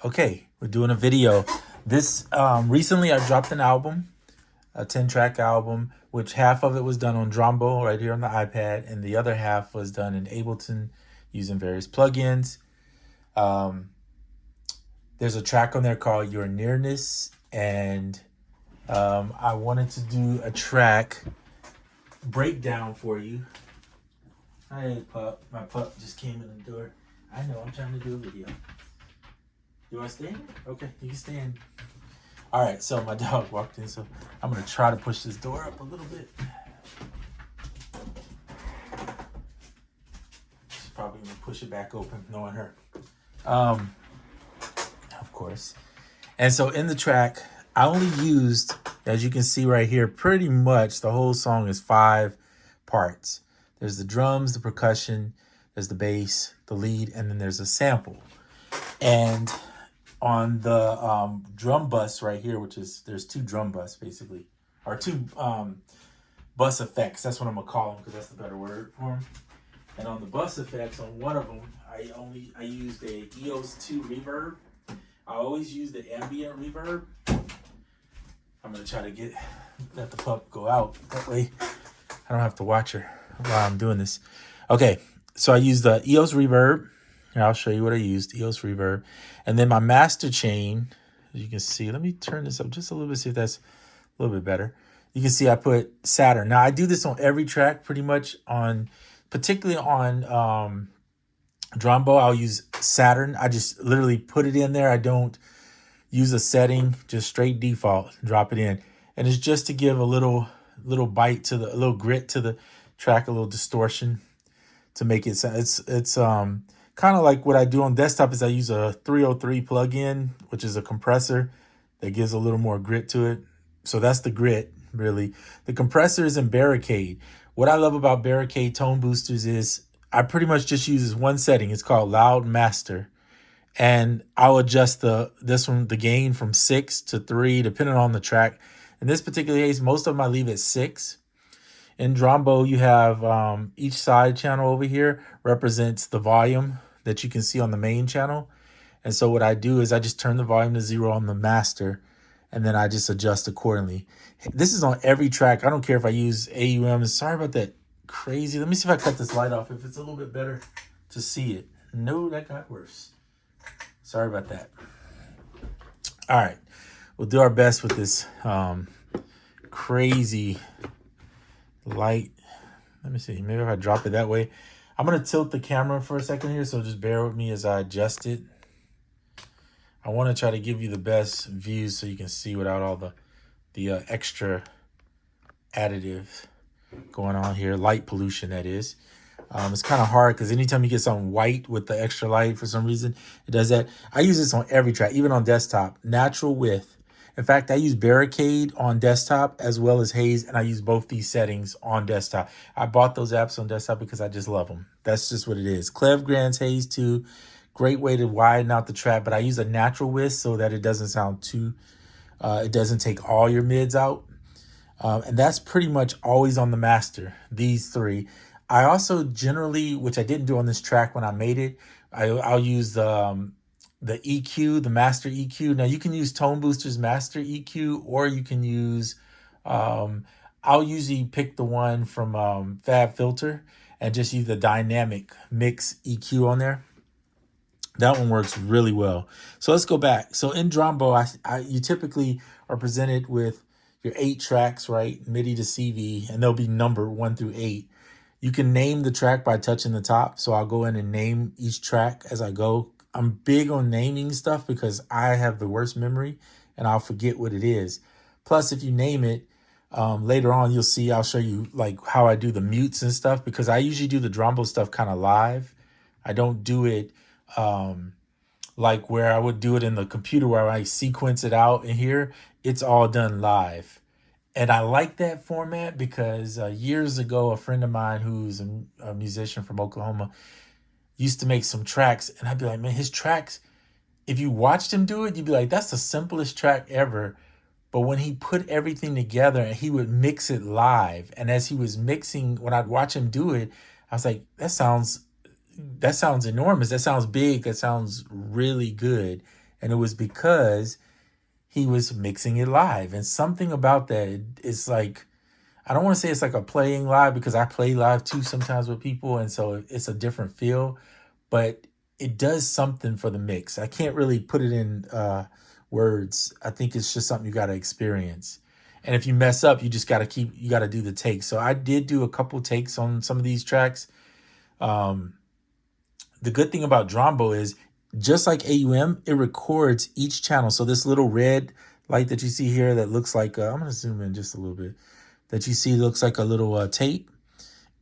Okay, we're doing a video. This recently I dropped an album, a 10-track album, which half of it was done on DRAMBO right here on the iPad, and the other half was done in Ableton using various plugins. Um, there's a track on there called Your Nearness, and I wanted to do a track breakdown for you. Hey, pup. My pup just came in the door. I know, I'm trying to do a video. You want to stand? Okay, you can stand. All right, so my dog walked in, so I'm going to try to push this door up a little bit. She's probably going to push it back open, knowing her. Of course. And so in the track, I only used, as you can see right here, pretty much the whole song is 5 parts. There's the drums, the percussion, there's the bass, the lead, and then there's a sample. And on the drum bus right here, which is, there's 2 drum bus basically, or 2 bus effects. That's what I'm gonna call them because that's the better word for them. And on the bus effects, on one of them, I used a EOS 2 reverb. I always use the ambient reverb. I'm gonna try to let the pup go out. That way I don't have to watch her while I'm doing this. Okay, so I used the EOS reverb. Here, I'll show you what I used, EOS reverb. And then my master chain, as you can see, let me turn this up just a little bit, see if that's a little bit better. You can see I put Saturn. Now I do this on every track pretty much, particularly on DRAMBO, I'll use Saturn. I just literally put it in there. I don't use a setting, just straight default, drop it in. And it's just to give a little bite a little grit to the track, a little distortion to make it sound. It's kind of like what I do on desktop is I use a 303 plugin, which is a compressor that gives a little more grit to it. So that's the grit, really. The compressor is in Barricade. What I love about Barricade tone boosters is I pretty much just use one setting. It's called Loud Master. And I'll adjust the gain from 6 to 3, depending on the track. In this particular case, most of them I leave at 6. In DRAMBO, you have each side channel over here represents the volume that you can see on the main channel. And so what I do is I just turn the volume to 0 on the master, and then I just adjust accordingly. This is on every track. I don't care if I use AUM. Sorry about that crazy. Let me see if I cut this light off, if it's a little bit better to see it. No, that got worse. Sorry about that. All right. We'll do our best with this crazy light. Let me see. Maybe if I drop it that way. I'm going to tilt the camera for a second here, so just bear with me as I adjust it. I want to try to give you the best views so you can see without all the extra additive going on here. Light pollution, that is. It's kind of hard because anytime you get something white with the extra light, for some reason, it does that. I use this on every track, even on desktop. Natural width. In fact, I use Barricade on desktop as well as Haze, and I use both these settings on desktop. I bought those apps on desktop because I just love them. That's just what it is. Clev grants Haze too. Great way to widen out the track, but I use a natural width so that it doesn't sound too, it doesn't take all your mids out. And that's pretty much always on the master, these 3. I also generally, which I didn't do on this track when I made it, I'll use the EQ, the master EQ. Now you can use Tone Booster's master EQ, or you can use, I'll usually pick the one from Fab Filter and just use the dynamic mix EQ on there. That one works really well. So let's go back. So in DRAMBO, you typically are presented with your 8 tracks, right? MIDI to CV, and they'll be numbered 1 through 8. You can name the track by touching the top. So I'll go in and name each track as I go. I'm big on naming stuff because I have the worst memory and I'll forget what it is. Plus, if you name it, later on, you'll see, I'll show you like how I do the mutes and stuff, because I usually do the DRAMBO stuff kind of live. I don't do it like where I would do it in the computer where I sequence it out. And here, it's all done live. And I like that format because years ago, a friend of mine who's a musician from Oklahoma used to make some tracks. And I'd be like, man, his tracks, if you watched him do it, you'd be like, that's the simplest track ever. But when he put everything together and he would mix it live, and as he was mixing, when I'd watch him do it, I was like, that sounds enormous. That sounds big. That sounds really good. And it was because he was mixing it live. And something about that is like, I don't want to say it's like a playing live, because I play live too sometimes with people. And so it's a different feel, but it does something for the mix. I can't really put it in words. I think it's just something you got to experience. And if you mess up, you just got to you got to do the takes. So I did do a couple takes on some of these tracks. The good thing about DRAMBO is, just like AUM, it records each channel. So this little red light that you see here that looks like, I'm going to zoom in just a little bit, that you see looks like a little tape,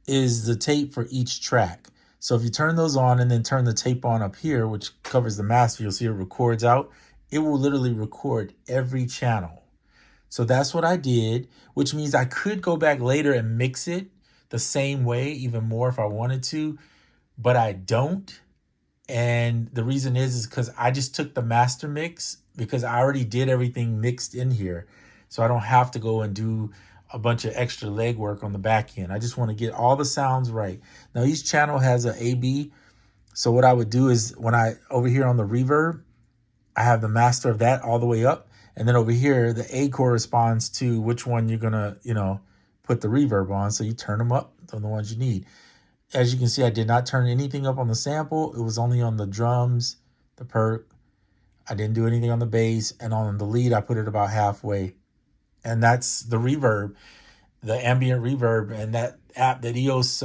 is the tape for each track. So if you turn those on and then turn the tape on up here, which covers the master, you'll see it records out. It will literally record every channel. So that's what I did, which means I could go back later and mix it the same way, even more if I wanted to, but I don't. And the reason is because I just took the master mix, because I already did everything mixed in here. So I don't have to go and do a bunch of extra legwork on the back end. I just want to get all the sounds right. Now each channel has an AB. So what I would do is, when over here on the reverb, I have the master of that all the way up. And then over here, the A corresponds to which one you're going to, put the reverb on. So you turn them up on the ones you need. As you can see, I did not turn anything up on the sample. It was only on the drums, the perk. I didn't do anything on the bass. And on the lead, I put it about halfway. And that's the reverb, the ambient reverb. And that app, that EOS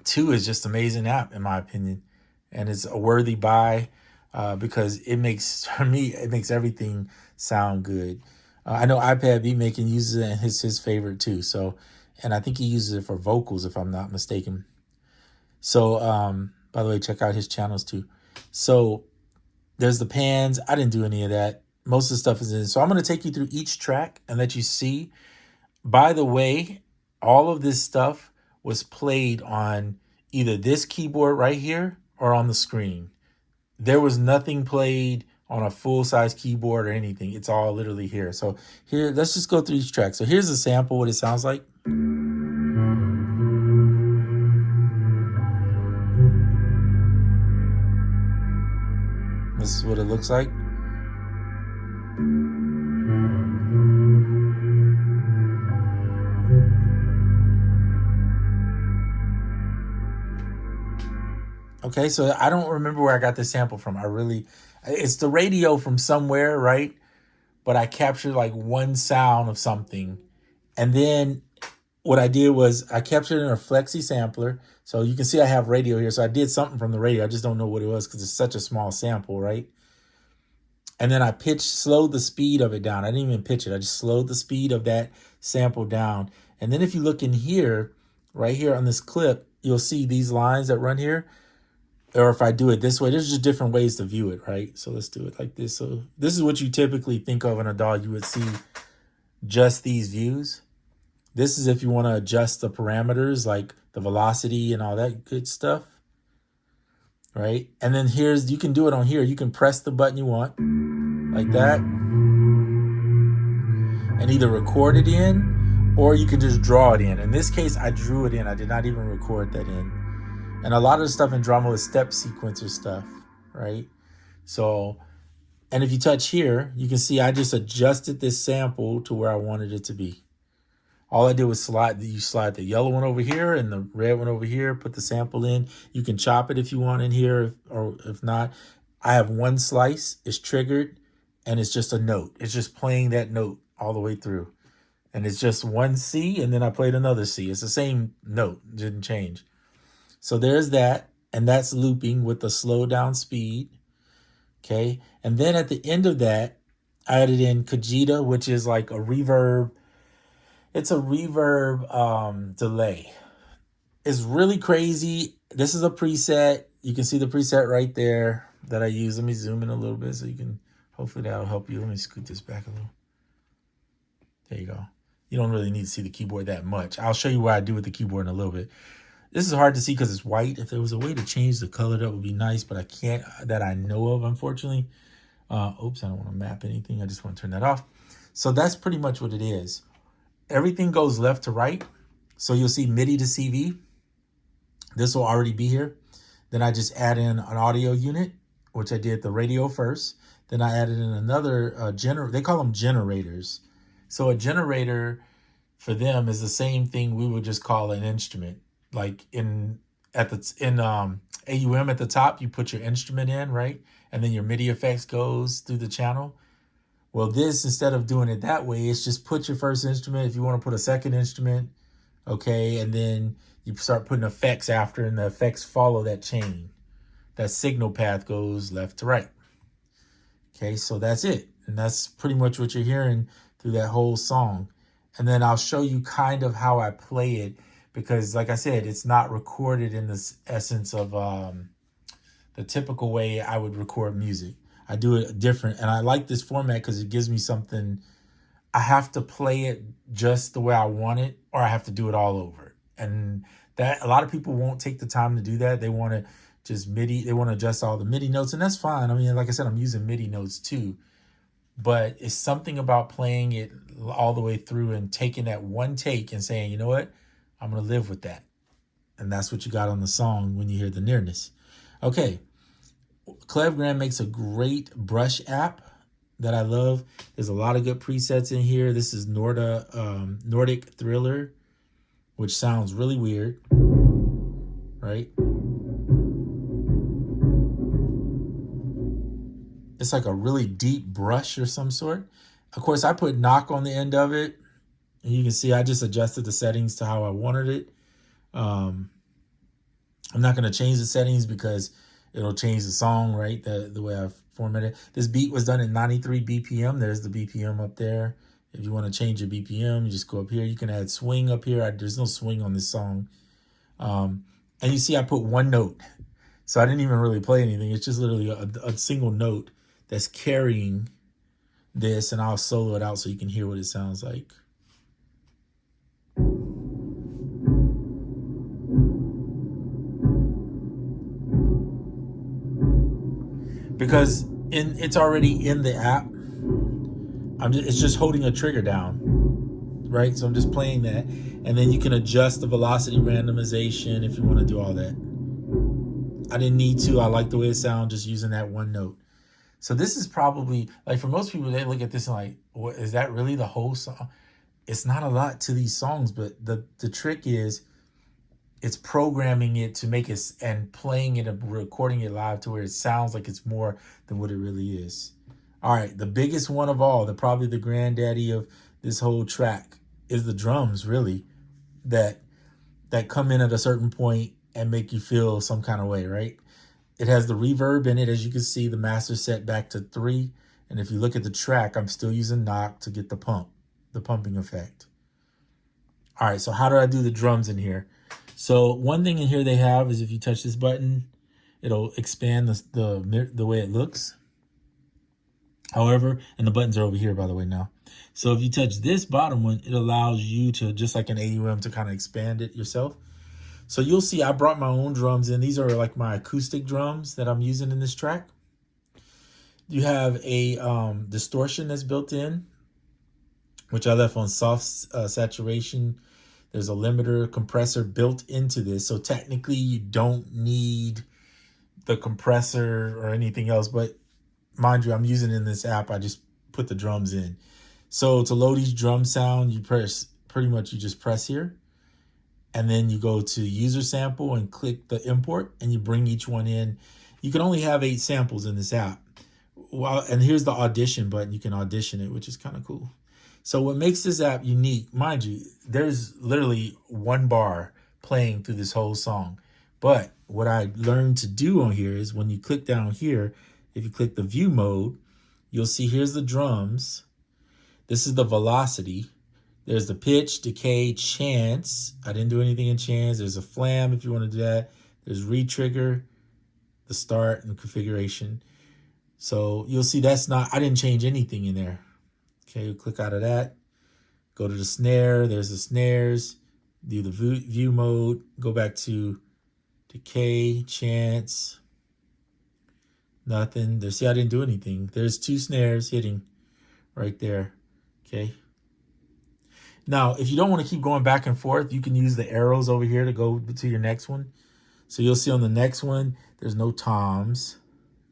2, is just an amazing app, in my opinion. And it's a worthy buy because it makes, for me, it makes everything sound good. I know iPad Beatmaking uses it, and it's his favorite too. So, and I think he uses it for vocals, if I'm not mistaken. So, by the way, check out his channels too. So there's the pans. I didn't do any of that. Most of the stuff is in. So I'm going to take you through each track and let you see. By the way, all of this stuff was played on either this keyboard right here or on the screen. There was nothing played on a full-size keyboard or anything. It's all literally here. So here, let's just go through each track. So here's a sample, what it sounds like. This is what it looks like. Okay, so I don't remember where I got this sample from. It's the radio from somewhere, right? But I captured like one sound of something. And then what I did was I captured it in a flexi sampler. So you can see I have radio here. So I did something from the radio. I just don't know what it was because it's such a small sample, right? And then I slowed the speed of it down. I didn't even pitch it. I just slowed the speed of that sample down. And then if you look in here, right here on this clip, you'll see these lines that run here. Or if I do it this way, there's just different ways to view it, right? So let's do it like this. So this is what you typically think of in a DAW. You would see just these views. This is if you want to adjust the parameters, like the velocity and all that good stuff, right? And then you can do it on here. You can press the button you want, like that, and either record it in, or you can just draw it in. In this case, I drew it in. I did not even record that in. And a lot of the stuff in DRAMBO is step sequencer stuff, right? So, and if you touch here, you can see I just adjusted this sample to where I wanted it to be. All I did was slide the yellow one over here and the red one over here, put the sample in. You can chop it if you want in here, or if not. I have one slice, it's triggered, and it's just a note. It's just playing that note all the way through. And it's just one C, and then I played another C. It's the same note, didn't change. So there's that, and that's looping with the slow down speed, okay? And then at the end of that, I added in Kajita, which is like a reverb. It's a reverb delay. It's really crazy. This is a preset. You can see the preset right there that I use. Let me zoom in a little bit so you can, hopefully that'll help you. Let me scoot this back a little. There you go. You don't really need to see the keyboard that much. I'll show you what I do with the keyboard in a little bit. This is hard to see because it's white. If there was a way to change the color, that would be nice, but I can't, that I know of, unfortunately. Oops, I don't want to map anything. I just want to turn that off. So that's pretty much what it is. Everything goes left to right. So you'll see MIDI to CV. This will already be here. Then I just add in an audio unit, which I did the radio first. Then I added in another they call them generators. So a generator for them is the same thing we would just call an instrument. Like in AUM at the top, you put your instrument in, right? And then your MIDI effects goes through the channel. Well, this, instead of doing it that way, it's just put your first instrument. If you want to put a second instrument, okay, and then you start putting effects after, and the effects follow that chain. That signal path goes left to right. Okay, so that's it. And that's pretty much what you're hearing through that whole song. And then I'll show you kind of how I play it, because like I said, it's not recorded in this essence of the typical way I would record music. I do it different. And I like this format because it gives me something. I have to play it just the way I want it, or I have to do it all over. And that a lot of people won't take the time to do that. They want to just MIDI, they want to adjust all the MIDI notes, and that's fine. I mean, like I said, I'm using MIDI notes too, but it's something about playing it all the way through and taking that one take and saying, you know what, I'm going to live with that. And that's what you got on the song when you hear the Nearness. Okay. Clevgram makes a great brush app that I love. There's a lot of good presets in here. This is Nordic Thriller, which sounds really weird, right? It's like a really deep brush or some sort. Of course, I put knock on the end of it. And you can see I just adjusted the settings to how I wanted it. I'm not going to change the settings because it'll change the song, right? The way I've formatted it. This beat was done at 93 BPM. There's the BPM up there. If you want to change your BPM, you just go up here. You can add swing up here. There's no swing on this song. And you see I put one note. So I didn't even really play anything. It's just literally a single note that's carrying this, and I'll solo it out so you can hear what it sounds like. Because it's already in the app. It's just holding a trigger down, right? So I'm just playing that, and then you can adjust the velocity randomization if you want to do all that. I didn't need to. I like the way it sounds just using that one note. So this is probably, like, for most people, they look at this and like, what, is that really the whole song? It's not a lot to these songs, but the trick is it's programming it to make it and playing it and recording it live to where it sounds like it's more than what it really is. All right, the biggest one of all, probably the granddaddy of this whole track, is the drums, really, that come in at a certain point and make you feel some kind of way, right? It has the reverb in it. As you can see, the master set back to 3. And if you look at the track, I'm still using knock to get the pumping effect. All right, so how do I do the drums in here? So one thing in here they have is if you touch this button, it'll expand the way it looks. However, and the buttons are over here, by the way, now. So if you touch this bottom one, it allows you to, just like an AUM, to kind of expand it yourself. So you'll see I brought my own drums in. These are like my acoustic drums that I'm using in this track. You have a distortion that's built in, which I left on soft saturation. There's a limiter compressor built into this. So technically you don't need the compressor or anything else. But mind you, I'm using it in this app. I just put the drums in. So to load each drum sound, you just press here. And then you go to user sample and click the import, and you bring each one in. You can only have 8 samples in this app. Well, and here's the audition button. You can audition it, which is kind of cool. So what makes this app unique, mind you, there's literally one bar playing through this whole song. But what I learned to do on here is when you click down here, if you click the view mode, you'll see here's the drums. This is the velocity. There's the pitch, decay, chance. I didn't do anything in chance. There's a flam if you want to do that. There's re-trigger, the start, and configuration. So you'll see I didn't change anything in there. Okay, we'll click out of that. Go to the snare. There's the snares. Do the view mode. Go back to decay, chance. Nothing. See, I didn't do anything. There's 2 snares hitting right there. Okay. Now, if you don't want to keep going back and forth, you can use the arrows over here to go to your next one. So you'll see on the next one, there's no toms.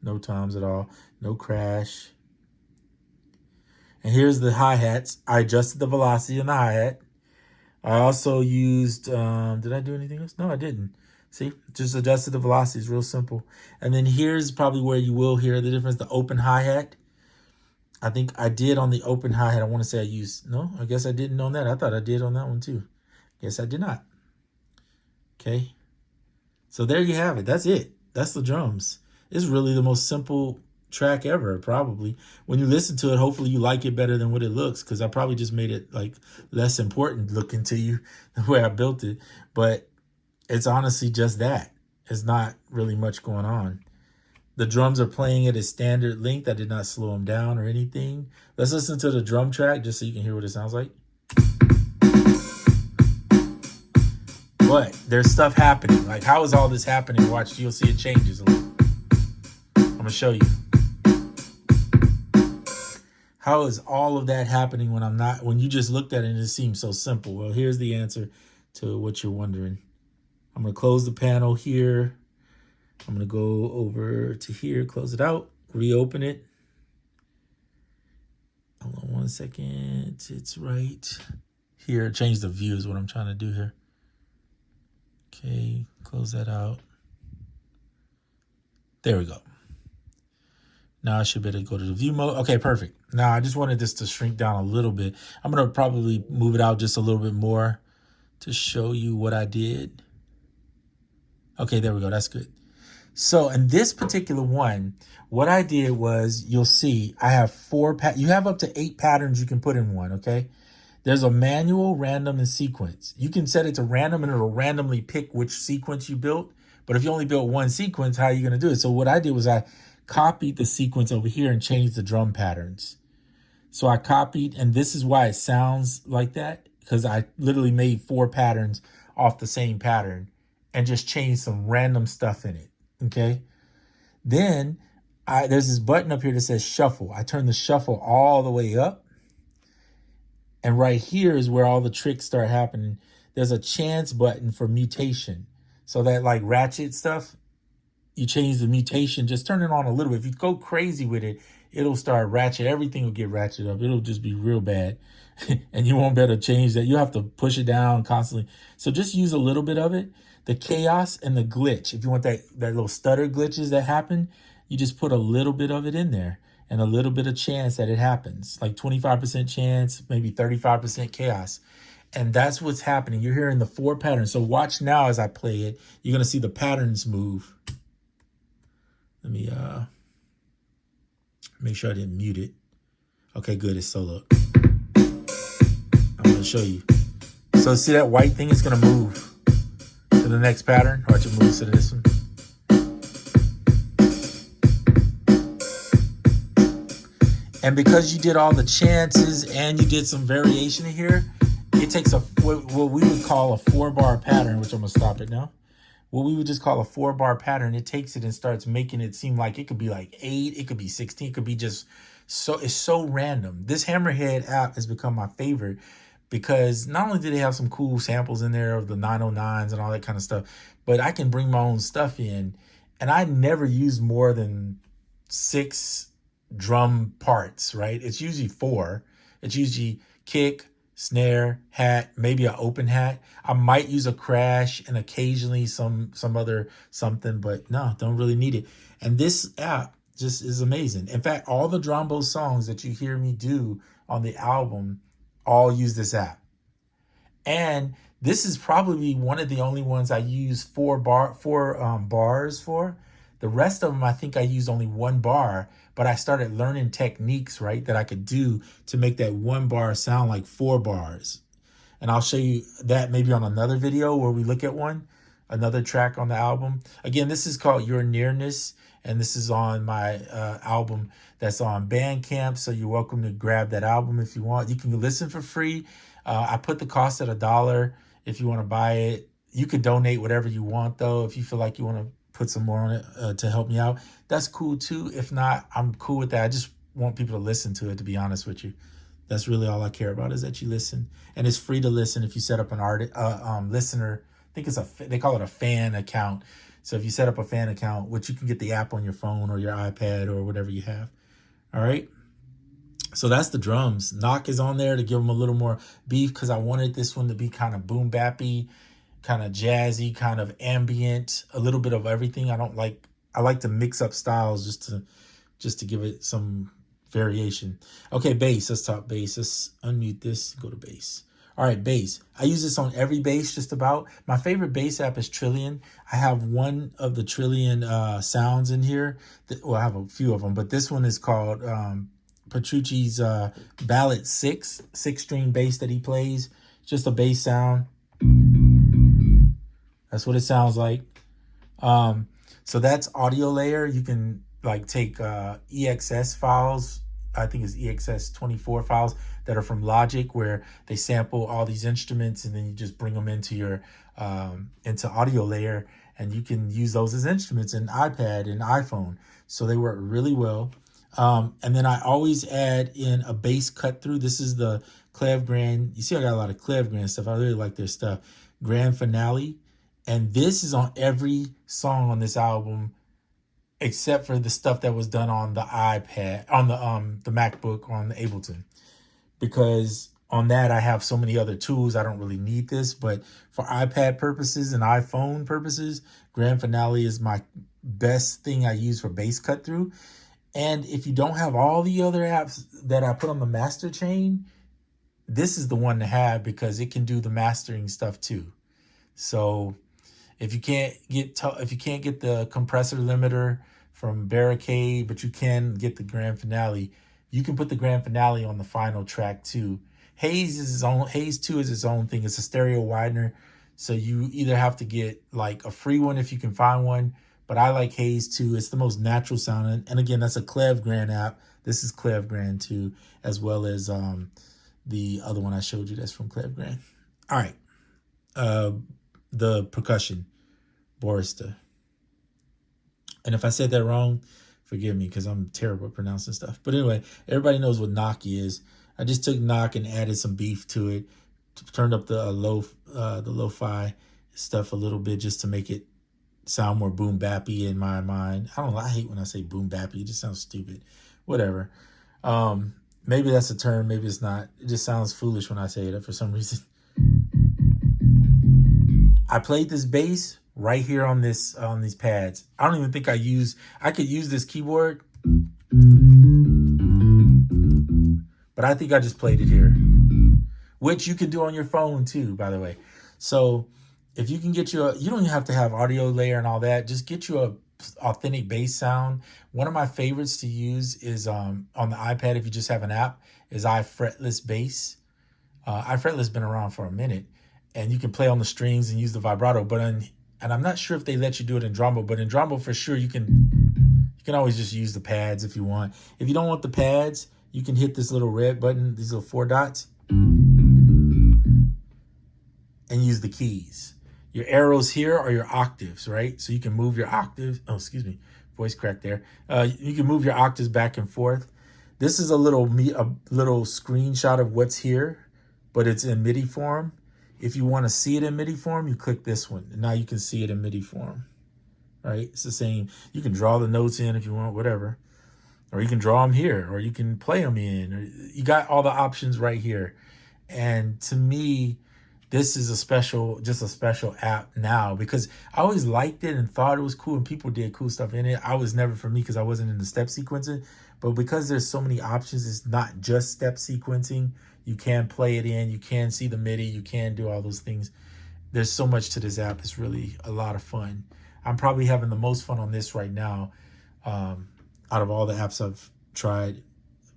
No toms at all. No crash. And here's the hi-hats. I adjusted the velocity on the hi-hat. I also used, did I do anything else? No, I didn't. See, just adjusted the velocity. It's real simple. And then here's probably where you will hear the difference, the open hi-hat. I think I did on the open hi-hat. I want to say I used, no, I guess I didn't on that. I thought I did on that one too. Guess I did not. Okay. So there you have it. That's it. That's the drums. It's really the most simple track ever, probably. When you listen to it, hopefully you like it better than what it looks, because I probably just made it like less important looking to you the way I built it. But it's honestly just that. It's not really much going on. The drums are playing at a standard length. I did not slow them down or anything. Let's listen to the drum track just so you can hear what it sounds like. But there's stuff happening. Like, how is all this happening? Watch, you'll see it changes a little. I'm going to show you. How is all of that happening when you just looked at it and it seems so simple? Well, here's the answer to what you're wondering. I'm going to close the panel here. I'm going to go over to here, close it out, reopen it. Hold on 1 second. It's right here. Change the view is what I'm trying to do here. Okay, close that out. There we go. Now I should be able to go to the view mode. Okay, perfect. Now I just wanted this to shrink down a little bit. I'm going to probably move it out just a little bit more to show you what I did. Okay, there we go. That's good. So in this particular one, what I did was, you'll see I have you have up to 8 patterns you can put in one, okay? There's a manual, random, and sequence. You can set it to random and it'll randomly pick which sequence you built. But if you only built one sequence, how are you going to do it? So what I did was I copied the sequence over here and changed the drum patterns. So I copied, and this is why it sounds like that, because I literally made 4 patterns off the same pattern and just changed some random stuff in it, okay? Then there's this button up here that says shuffle. I turn the shuffle all the way up. And right here is where all the tricks start happening. There's a chance button for mutation. So that like ratchet stuff, you change the mutation, just turn it on a little bit. If you go crazy with it, it'll start ratchet. Everything will get ratchet up. It'll just be real bad. And you won't be able to change that. You'll have to push it down constantly. So just use a little bit of it. The chaos and the glitch. If you want that little stutter glitches that happen, you just put a little bit of it in there. And a little bit of chance that it happens, like 25% chance, maybe 35% chaos. And that's what's happening. You're hearing the 4 patterns. So watch now as I play it. You're going to see the patterns move. Let me make sure I didn't mute it. Okay, good. It's solo. I'm going to show you. So see that white thing? It's going to move to the next pattern. Watch it move to this one. And because you did all the chances and you did some variation in here, it takes what we would call a 4-bar pattern, which I'm going to stop it now. What we would just call a 4-bar pattern, it takes it and starts making it seem like it could be like 8, it could be 16, it could be just it's so random. This Hammerhead app has become my favorite because not only do they have some cool samples in there of the 909s and all that kind of stuff, but I can bring my own stuff in, and I never use more than 6 drum parts, right? It's usually 4. It's usually kick, snare, hat, maybe an open hat. I might use a crash and occasionally some other something, but no, don't really need it. And this app just is amazing. In fact, all the DRAMBO songs that you hear me do on the album all use this app. And this is probably one of the only ones I use 4 bars for. The rest of them, I think I used only 1 bar, but I started learning techniques, right, that I could do to make that 1 bar sound like 4 bars. And I'll show you that maybe on another video where we look at another track on the album. Again, this is called Your Nearness, and this is on my album that's on BandCamp, so you're welcome to grab that album if you want. You can listen for free. I put the cost at $1 if you want to buy it. You could donate whatever you want, though, if you feel like you want to put some more on it to help me out. That's cool too. If not, I'm cool with that. I just want people to listen to it, to be honest with you. That's really all I care about, is that you listen. And it's free to listen if you set up an listener. I think they call it a fan account. So if you set up a fan account, which you can get the app on your phone or your iPad or whatever you have. All right. So that's the drums. Knock is on there to give them a little more beef because I wanted this one to be kind of boom bappy, kind of jazzy, kind of ambient, a little bit of everything. I like to mix up styles just to give it some variation. Okay, bass. Let's talk bass. Let's unmute this. Go to bass. All right, bass. I use this on every bass just about. My favorite bass app is Trillion. I have one of the Trillion sounds in here. Well, I have a few of them, but this one is called Petrucci's Ballad 6, 6-string bass that he plays. Just a bass sound. That's what it sounds like. So that's audio layer. You can like take EXS files. I think it's EXS24 files that are from Logic, where they sample all these instruments and then you just bring them into your into audio layer, and you can use those as instruments in iPad and iPhone. So they work really well. And then I always add in a bass cut through. This is the Cleve Grand. You see, I got a lot of Cleve Grand stuff. I really like their stuff. Grand Finale. And this is on every song on this album, except for the stuff that was done on the iPad, on the MacBook, on the Ableton. Because on that, I have so many other tools. I don't really need this. But for iPad purposes and iPhone purposes, Grand Finale is my best thing I use for bass cut through. And if you don't have all the other apps that I put on the master chain, this is the one to have because it can do the mastering stuff too. So if you can't get the compressor limiter from Barricade, but you can get the Grand Finale, you can put the Grand Finale on the final track too. Haze 2 is its own thing. It's a stereo widener. So you either have to get like a free one if you can find one, but I like Haze 2. It's the most natural sound. And again, that's a Cleve Grand app. This is Cleve Grand 2, as well as the other one I showed you that's from Cleve Grand. All right. The percussion, Borista. And if I said that wrong, forgive me because I'm terrible at pronouncing stuff. But anyway, everybody knows what knock is. I just took knock and added some beef to it, turned up the lo-fi stuff a little bit just to make it sound more boom bappy in my mind. I don't know. I hate when I say boom bappy. It just sounds stupid. Whatever. Maybe that's a term. Maybe it's not. It just sounds foolish when I say it for some reason. I played this bass right here on these pads. I don't even think I could use this keyboard, but I think I just played it here, which you can do on your phone too, by the way. So if you can get you you don't even have to have audio layer and all that. Just get you a authentic bass sound. One of my favorites to use is on the iPad, if you just have an app, is iFretless Bass. iFretless has been around for a minute, and you can play on the strings and use the vibrato. And I'm not sure if they let you do it in DRAMBO, but in DRAMBO for sure you can always just use the pads if you want. If you don't want the pads, you can hit this little red button, these little 4 dots, and use the keys. Your arrows here are your octaves, right? So you can move your octaves. Oh, excuse me, voice crack there. You can move your octaves back and forth. This is a little screenshot of what's here, but it's in MIDI form. If you want to see it in MIDI form, you click this one, and now you can see it in MIDI form, right? It's the same. You can draw the notes in if you want, whatever, or you can draw them here, or you can play them in. Or you got all the options right here. And to me, this is just a special app now, because I always liked it and thought it was cool and people did cool stuff in it. I was never for me because I wasn't into step sequencing, but because there's so many options, it's not just step sequencing. You can play it in, you can see the MIDI, you can do all those things. There's so much to this app. It's really a lot of fun. I'm probably having the most fun on this right now out of all the apps I've tried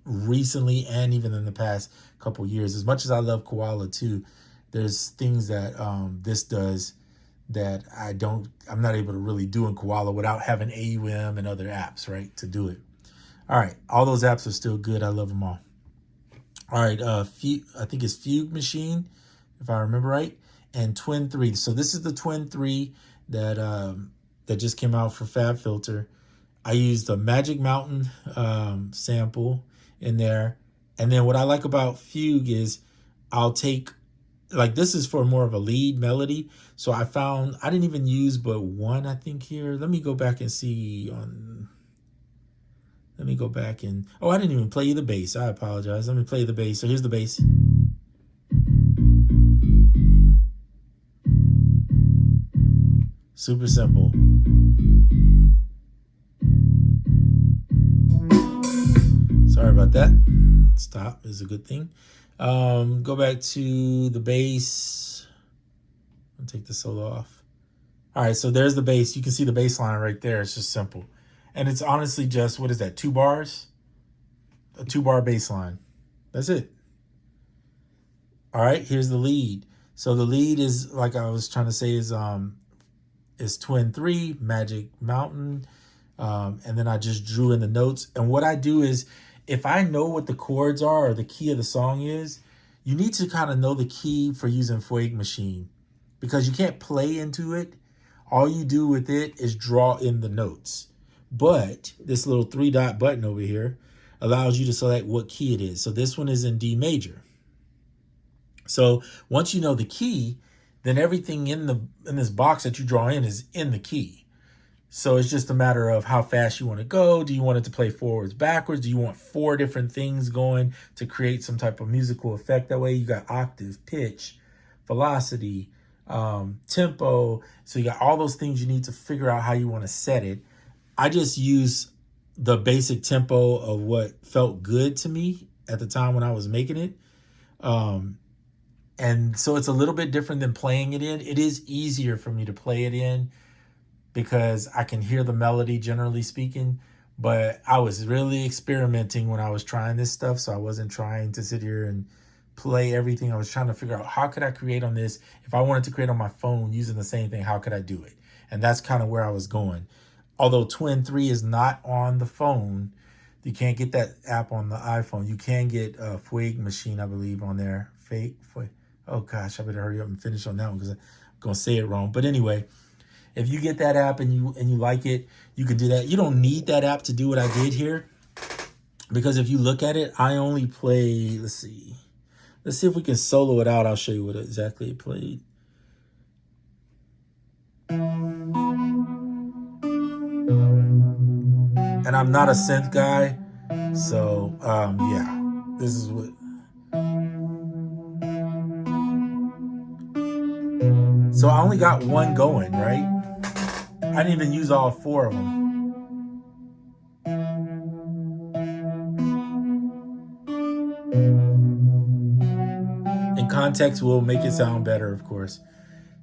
recently and even in the past couple years. As much as I love Koala too, there's things that this does that I'm not able to really do in Koala without having AUM and other apps, right, to do it. All right, all those apps are still good. I love them all. All right, I think it's Fugue Machine, if I remember right, and Twin 3. So this is the Twin 3 that just came out for FabFilter. I used the Magic Mountain sample in there. And then what I like about Fugue is I'll take like this is for more of a lead melody. So I found I didn't even use but one, I think here. Let me go back and see on. Let me go back and, oh, I didn't even play you the bass. I apologize. Let me play the bass. So here's the bass. Super simple. Sorry about that. Stop is a good thing. Go back to the bass. I'll take the solo off. All right, so there's the bass. You can see the bass line right there. It's just simple. And it's honestly just, what is that, 2 bars? A 2-bar bass line. That's it. All right, here's the lead. So the lead is, like I was trying to say, is Twin 3, Magic Mountain. And then I just drew in the notes. And what I do is, if I know what the chords are or the key of the song is, you need to kind of know the key for using Fugue Machine, because you can't play into it. All you do with it is draw in the notes. But this little 3-dot button over here allows you to select what key it is. So this one is in D major. So once you know the key, then everything in this box that you draw in is in the key. So it's just a matter of how fast you want to go. Do you want it to play forwards, backwards? Do you want 4 different things going to create some type of musical effect? That way you got octave, pitch, velocity, tempo. So you got all those things you need to figure out how you want to set it. I just use the basic tempo of what felt good to me at the time when I was making it. And so it's a little bit different than playing it in. It is easier for me to play it in because I can hear the melody, generally speaking. But I was really experimenting when I was trying this stuff. So I wasn't trying to sit here and play everything. I was trying to figure out, how could I create on this? If I wanted to create on my phone using the same thing, how could I do it? And that's kind of where I was going. Although Twin 3 is not on the phone, you can't get that app on the iPhone. You can get a Fugue Machine, I believe, on there. Oh gosh, I better hurry up and finish on that one because I'm gonna say it wrong. But anyway, if you get that app and you like it, you can do that. You don't need that app to do what I did here, because if you look at it, I only play. Let's see if we can solo it out. I'll show you what exactly it played. And I'm not a synth guy, so yeah, this is what. So I only got one going, right? I didn't even use all 4 of them. In context will make it sound better, of course.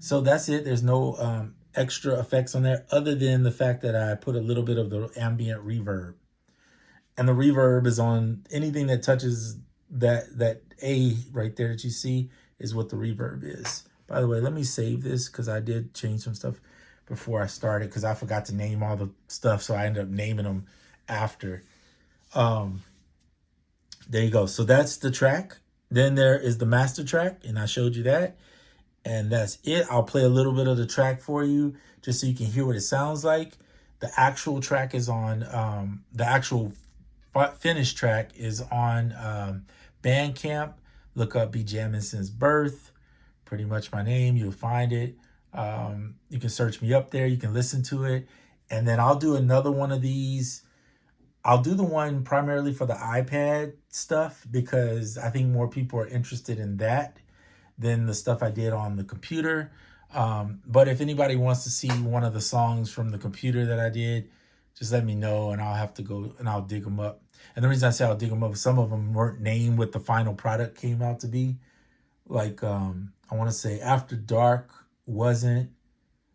So that's it. There's no extra effects on there other than the fact that I put a little bit of the ambient reverb. And the reverb is on anything that touches that A right there that you see is what the reverb is. By the way, let me save this because I did change some stuff before I started because I forgot to name all the stuff. So I ended up naming them after. There you go. So that's the track. Then there is the master track, and I showed you that. And that's it. I'll play a little bit of the track for you just so you can hear what it sounds like. The actual track is on, the actual finished track is on BandCamp. Look up Be Jammin' Since Birth. Pretty much my name. You'll find it. You can search me up there. You can listen to it. And then I'll do another one of these. I'll do the one primarily for the iPad stuff because I think more people are interested in that than the stuff I did on the computer. But if anybody wants to see one of the songs from the computer that I did, just let me know and I'll have to go and I'll dig them up. And the reason I say I'll dig them up, some of them weren't named what the final product came out to be. Like, I want to say After Dark wasn't.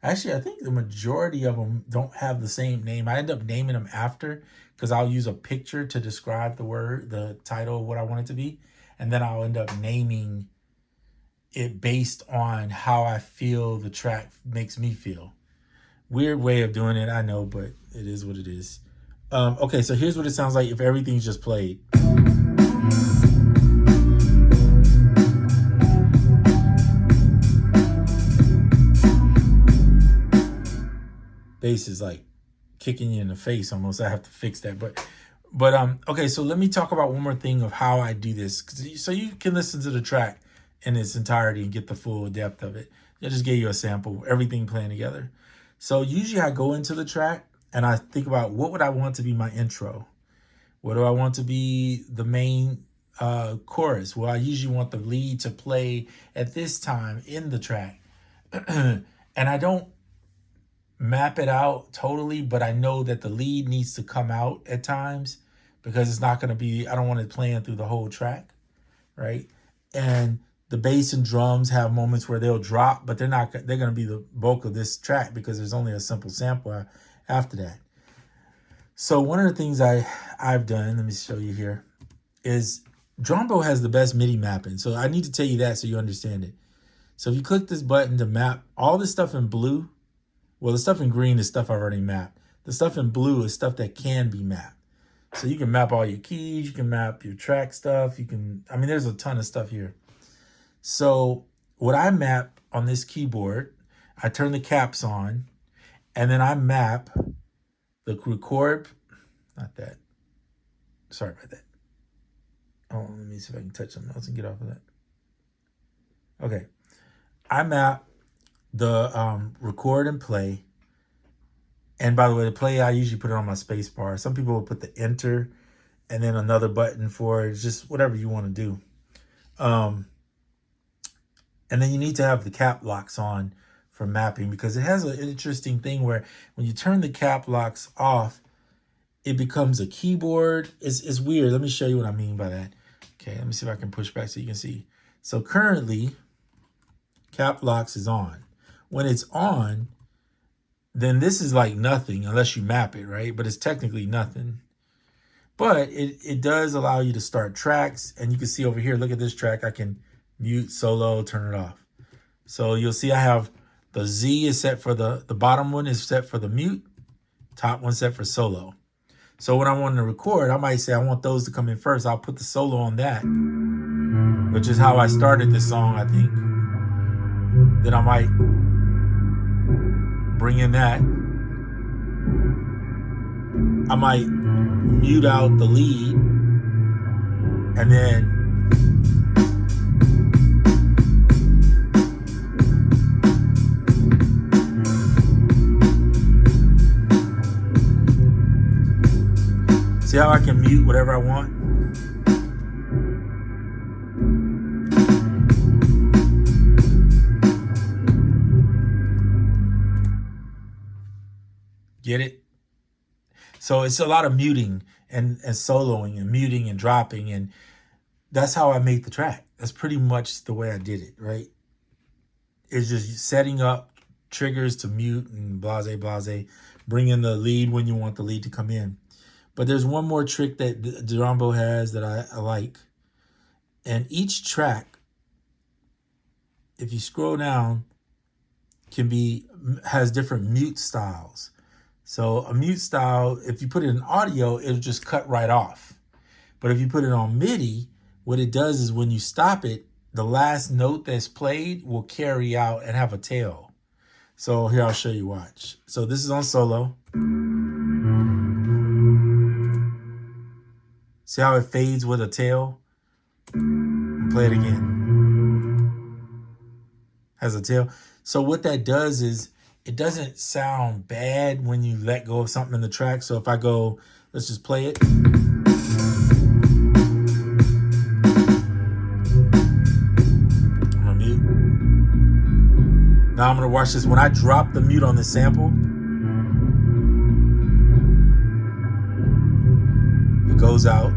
Actually, I think the majority of them don't have the same name. I end up naming them after because I'll use a picture to describe the title of what I want it to be. And then I'll end up naming it based on how I feel the track makes me feel. Weird way of doing it, I know, but it is what it is. Okay, so here's what it sounds like if everything's just played. Bass is like kicking you in the face almost. I have to fix that, but okay, so let me talk about one more thing of how I do this so you can listen to the track in its entirety and get the full depth of it. I just gave you a sample, everything playing together. So usually I go into the track and I think about what would I want to be my intro? What do I want to be the main chorus? Well, I usually want the lead to play at this time in the track. And I don't map it out totally, but I know that the lead needs to come out at times because it's not going to be, I don't want it playing through the whole track, right? And the bass and drums have moments where they'll drop, but they're going to be the bulk of this track because there's only a simple sample after that. So one of the things I've done, let me show you here, is DRAMBO has the best MIDI mapping. So I need to tell you that so you understand it. So if you click this button to map all this stuff in blue, well, the stuff in green is stuff I've already mapped. The stuff in blue is stuff that can be mapped. So you can map all your keys, you can map your track stuff, there's a ton of stuff here. So what I map on this keyboard, I turn the caps on, and then I map the record, not that. Sorry about that. Oh, let me see if I can touch something else and get off of that. Okay. I map the record and play. And by the way, the play, I usually put it on my space bar. Some people will put the enter and then another button for it. It's just whatever you want to do. And then you need to have the cap locks on for mapping because it has an interesting thing where when you turn the cap locks off, it becomes a keyboard. It's weird. Let me show you what I mean by that. Okay, let me see if I can push back so you can see. So currently, cap locks is on. When it's on, then this is like nothing unless you map it, right? But it's technically nothing. But it does allow you to start tracks. And you can see over here, look at this track. I can mute, solo, turn it off. So you'll see I have the Z is set for the bottom one is set for the mute. Top one set for solo. So when I want to record, I might say I want those to come in first. I'll put the solo on that, which is how I started this song, I think. Then I might bring in that. I might mute out the lead and then see how I can mute whatever I want? Get it? So it's a lot of muting and soloing and muting and dropping, and that's how I made the track. That's pretty much the way I did it, right? It's just setting up triggers to mute and blase, blase, bring in the lead when you want the lead to come in. But there's one more trick that DRAMBO has that I like. And each track, if you scroll down, has different mute styles. So a mute style, if you put it in audio, it'll just cut right off. But if you put it on MIDI, what it does is when you stop it, the last note that's played will carry out and have a tail. So here, I'll show you, watch. So this is on solo. See how it fades with a tail? Play it again. Has a tail. So what that does is it doesn't sound bad when you let go of something in the track. So if I go, let's just play it. I'm gonna mute. Now I'm gonna watch this. When I drop the mute on this sample, it goes out.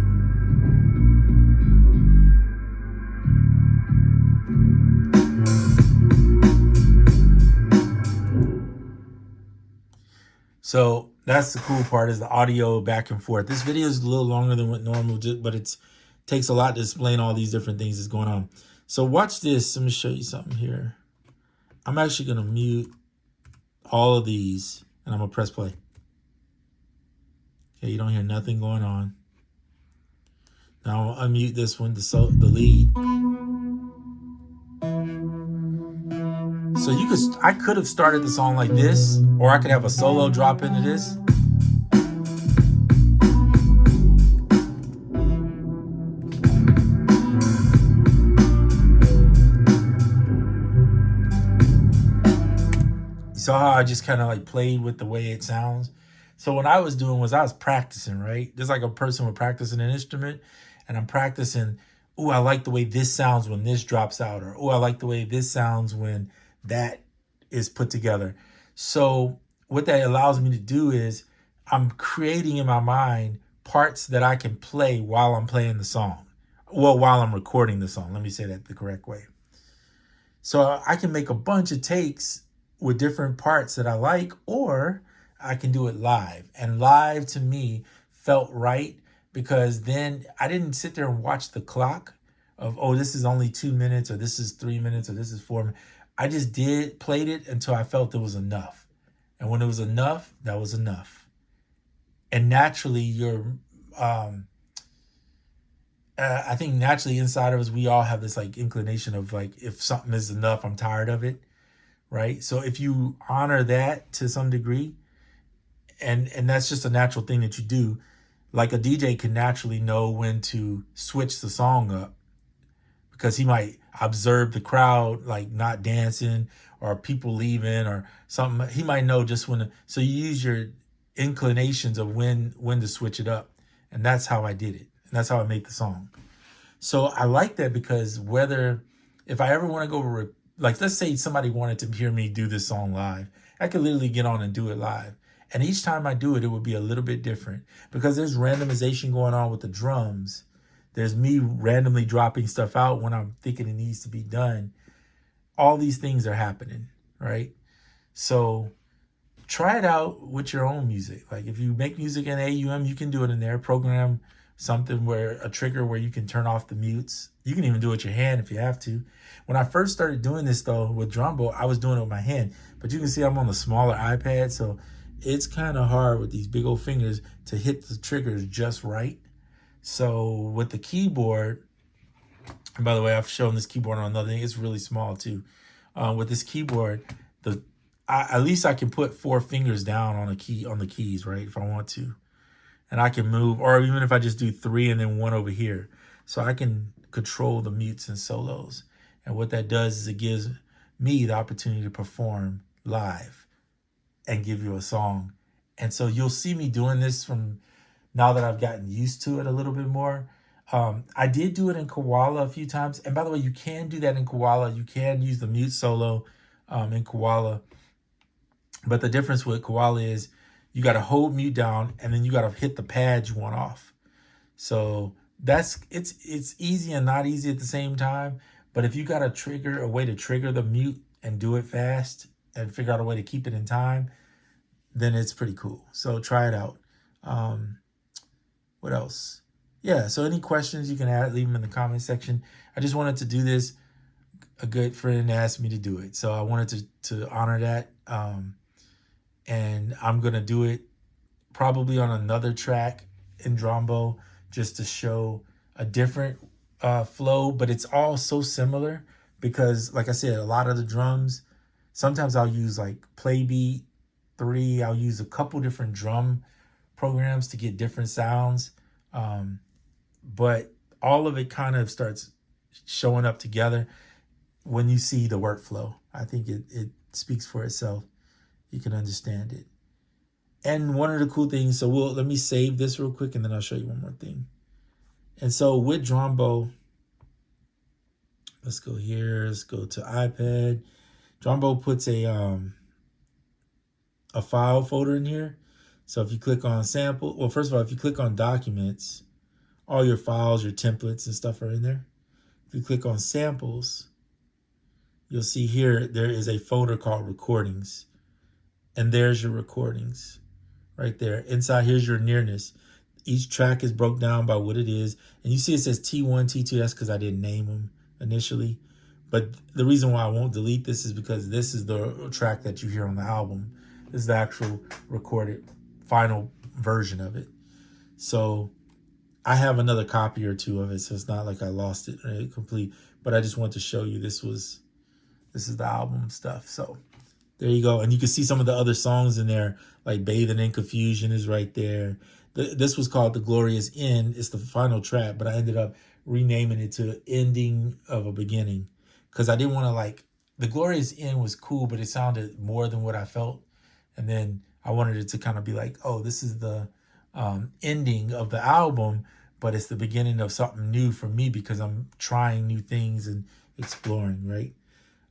So that's the cool part, is the audio back and forth. This video is a little longer than what normal, but it takes a lot to explain all these different things that's going on. So watch this. Let me show you something here. I'm actually going to mute all of these, and I'm going to press play. Okay, you don't hear nothing going on. Now I'll unmute this one, the lead. So I could have started the song like this, or I could have a solo drop into this. saw how I just kind of like played with the way it sounds. So what I was doing was I was practicing, right? Just like a person would practice an instrument, and I'm practicing. Oh, I like the way this sounds when this drops out, or oh, I like the way this sounds when that is put together. So what that allows me to do is I'm creating in my mind parts that I can play while I'm playing the song. Well, while I'm recording the song. Let me say that the correct way. So I can make a bunch of takes with different parts that I like, or I can do it live. And live to me felt right because then I didn't sit there and watch the clock of, oh, this is only 2 minutes, or this is 3 minutes, or this is 4 minutes. I just played it until I felt it was enough. And when it was enough, that was enough. And naturally, I think naturally inside of us, we all have this like inclination of like, if something is enough, I'm tired of it, right? So if you honor that to some degree, and that's just a natural thing that you do, like a DJ can naturally know when to switch the song up because he might observe the crowd like not dancing or people leaving or something. He might know just when so you use your inclinations of when to switch it up. And that's how I did it. And that's how I made the song. So I like that because if I ever want to go, like, let's say somebody wanted to hear me do this song live, I could literally get on and do it live. And each time I do it, it would be a little bit different because there's randomization going on with the drums. There's me randomly dropping stuff out when I'm thinking it needs to be done. All these things are happening, right? So try it out with your own music. Like if you make music in AUM, you can do it in there. Program something a trigger where you can turn off the mutes. You can even do it with your hand if you have to. When I first started doing this though with DRAMBO, I was doing it with my hand, but you can see I'm on the smaller iPad, so it's kind of hard with these big old fingers to hit the triggers just right. So with the keyboard, and by the way, I've shown this keyboard on another thing. It's really small too. With this keyboard, at least I can put 4 fingers down on the keys, right? If I want to. And I can move, or even if I just do 3 and then 1 over here. So I can control the mutes and solos. And what that does is it gives me the opportunity to perform live and give you a song. And so you'll see me doing this from now that I've gotten used to it a little bit more. I did do it in Koala a few times. And by the way, you can do that in Koala. You can use the mute solo in Koala. But the difference with Koala is you got to hold mute down and then you got to hit the pad you want off. So it's easy and not easy at the same time. But if you got a way to trigger the mute and do it fast and figure out a way to keep it in time, then it's pretty cool. So try it out. What else? Yeah, so any questions you can leave them in the comment section. I just wanted to do this. A good friend asked me to do it. So I wanted to honor that. And I'm going to do it probably on another track in DRAMBO just to show a different flow. But it's all so similar because, like I said, a lot of the drums, sometimes I'll use like Playbeat 3. I'll use a couple different drum programs to get different sounds. But all of it kind of starts showing up together when you see the workflow. I think it speaks for itself. You can understand it. And one of the cool things, so let me save this real quick and then I'll show you one more thing. And so with DRAMBO, let's go here, let's go to iPad. DRAMBO puts a file folder in here. So if you click on sample, well, first of all, if you click on documents, all your files, your templates and stuff are in there. If you click on samples, you'll see here, there is a folder called recordings. And there's your recordings right there. Inside, here's your nearness. Each track is broke down by what it is. And you see it says T1, T2. That's because I didn't name them initially. But the reason why I won't delete this is because this is the track that you hear on the album. This is the actual recorded final version of it. So I have another copy or 2 of it. So it's not like I lost it right, complete. But I just want to show you this is the album stuff. So there you go. And you can see some of the other songs in there, like Bathing in Confusion is right there. This was called The Glorious End. It's the final track, but I ended up renaming it to Ending of a Beginning because I didn't want to The Glorious End was cool, but it sounded more than what I felt. And then I wanted it to kind of be like, oh, this is the ending of the album, but it's the beginning of something new for me because I'm trying new things and exploring, right?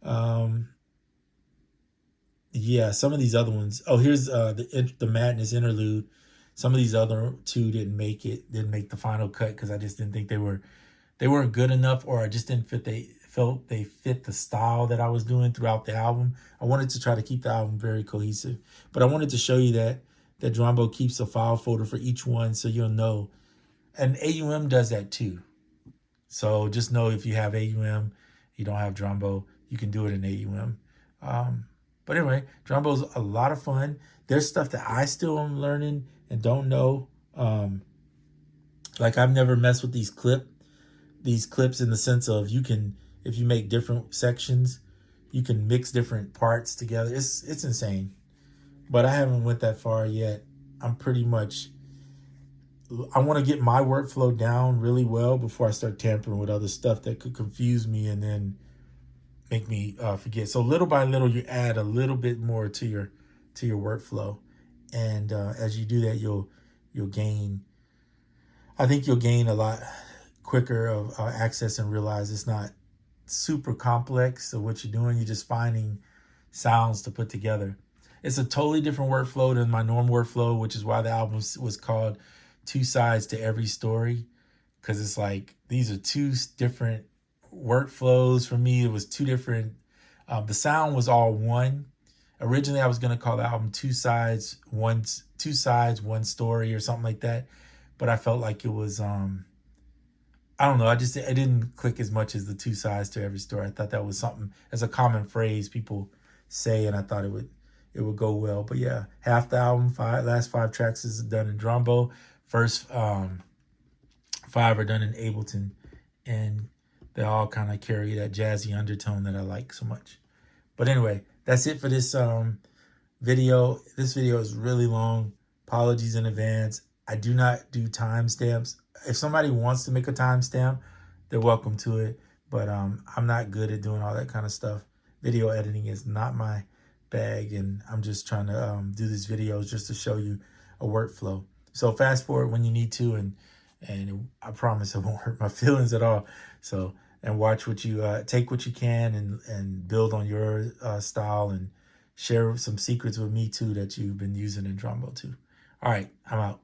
Um, yeah, some of these other ones. Oh, here's the Madness interlude. Some of these other two didn't make the final cut because I just didn't think they weren't good enough, or I just didn't felt they fit the style that I was doing throughout the album. I wanted to try to keep the album very cohesive, but I wanted to show you that DRAMBO keeps a file folder for each one, so you'll know. And AUM does that too. So just know if you have AUM, you don't have DRAMBO, you can do it in AUM. But anyway, DRAMBO's a lot of fun. There's stuff that I still am learning and don't know. Like I've never messed with these clips in the sense of you can, if you make different sections, you can mix different parts together. It's insane. But I haven't went that far yet. I'm pretty much, I want to get my workflow down really well before I start tampering with other stuff that could confuse me and then make me forget. So little by little, you add a little bit more to your workflow, and as you do that, you'll gain. I think you'll gain a lot quicker of access and realize it's not super complex of what you're doing. You're just finding sounds to put together. It's a totally different workflow than my normal workflow, which is why the album was called Two Sides to Every Story, because it's like these are two different workflows for me. It was two different. The sound was all one. Originally, I was gonna call the album Two Sides, One Story, or something like that. But I felt like it was I don't know. It didn't click as much as the two sides to every story. I thought that was something as a common phrase people say, and I thought it would go well. But yeah, half the album, last 5 tracks is done in DRAMBO. First 5 are done in Ableton, and they all kind of carry that jazzy undertone that I like so much. But anyway, that's it for this video. This video is really long. Apologies in advance. I do not do timestamps. If somebody wants to make a timestamp, they're welcome to it. But I'm not good at doing all that kind of stuff. Video editing is not my bag, and I'm just trying to do these videos just to show you a workflow. So fast forward when you need to, and I promise it won't hurt my feelings at all. So, and watch what you take what you can and build on your style, and share some secrets with me too that you've been using in DRAMBO too. All right, I'm out.